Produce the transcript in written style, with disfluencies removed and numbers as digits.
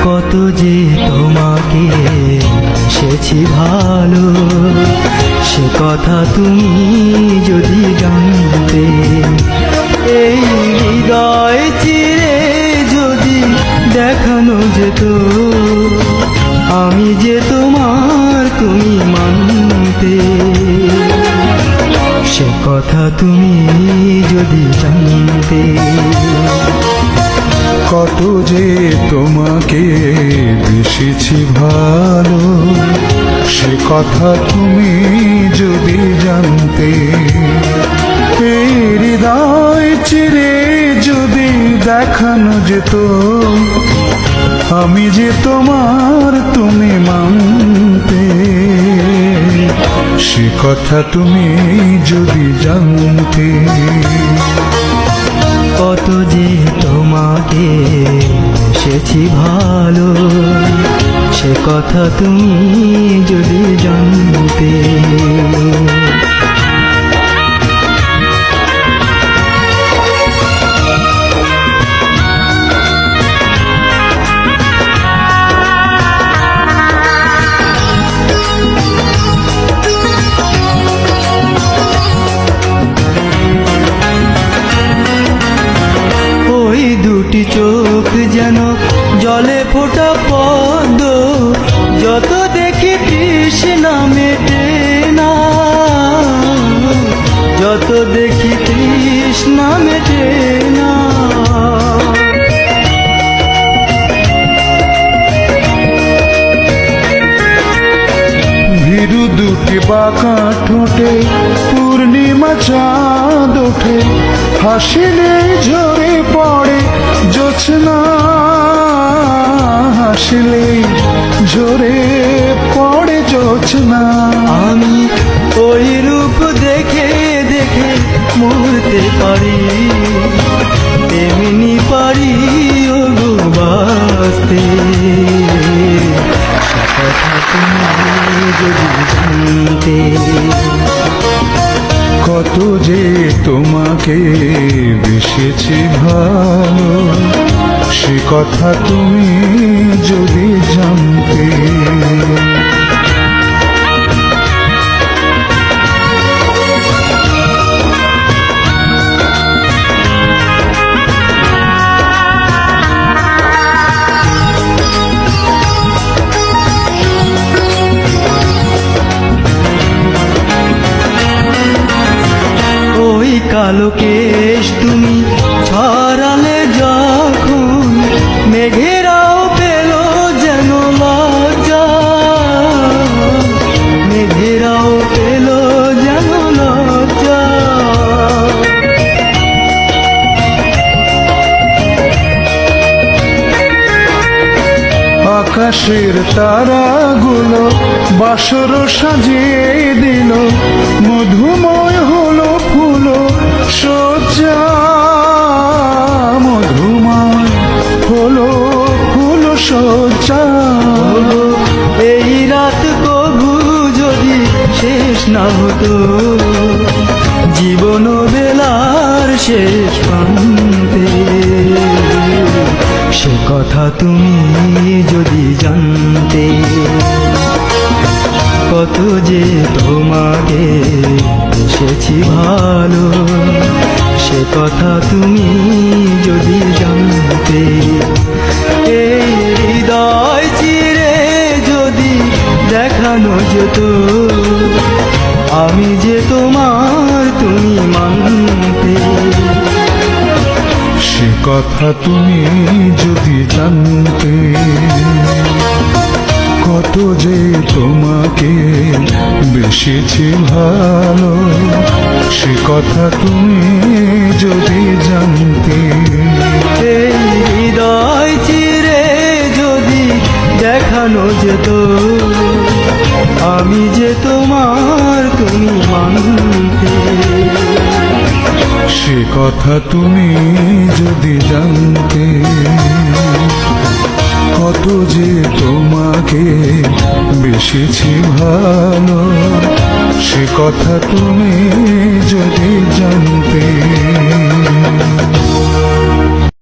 কত যে তোমাকে এসেছি ভালো, সে কথা তুমি যদি জানতে। এই হৃদয় চিরে যদি দেখানো যেত, আমি যে তোমার তুমি মানতে। সে কথা তুমি যদি জানতে। কত যে তোমাকে বেসেছি ভালো, সে কথা তুমি যদি জানতে। এই হৃদয় চিরে যদি দেখানো যেত, আমি যে তোমার তুমি মানতে। সে কথা তুমি যদি জানতে। কত যে তোমাকে এসেছি ভালো, সে কথা তুমি যদি জানতে। ওই দুটি চোখ যেন জলে ফোটা পদ্ম, যত দেখি তৃষ্ণা মেটে না, যত দেখি তৃষ্ণা মেটে না। ভীরু দুটি বাঁকা ঠোঁটে পূর্ণিমা চাঁদ ওঠে, হাসিলে ঝরে পড়ে জোছনা, হাসিলে ঝরে পড়ে জোছনা। আমি ওই রূপ দেখে দেখে মরতে পারি, তেমনি পারি ও গো বাঁচতে। সে কথা তুমি যদি জানতে। কত যে তোমাকে বেসেছি ভালো, সে কথা তুমি যদি জানতে। ওই কালো কেশ তুমি ছড়ালে যখন, মেঘেরাও পেল যেন লজ্জা, মেঘেরাও পেল যেন লজ্জা। আকাশের তারাগুলো বাসর সাজিয়ে দিল, মধুময় হলো ফুল সজ্জা, মধুময় হলো ফুল সজ্জা। এই রাত কবু যদি শেষ না হতো, জীবন বেলার শেষ প্রান্তে। সে কথা তুমি যদি জানতে। কত যে তোমাকে এসেছি ভালো, সে কথা তুমি যদি জানতে। এই হৃদয় চিরে যদি দেখানো যেত, আমি যে তোমার তুমি মানতে। সে কথা তুমি যদি জানতে। কত যে তোমাকে বেসেছি ভালো, সে কথা তুমি যদি জানতে। এই হৃদয় চিরে যদি দেখানো যেত, আমি যে তোমার তুমি মানতে। সে কথা তুমি যদি জানতে। কত যে তোমাকে বেসেছি ভালো, সে কথা তুমি যদি জানতে।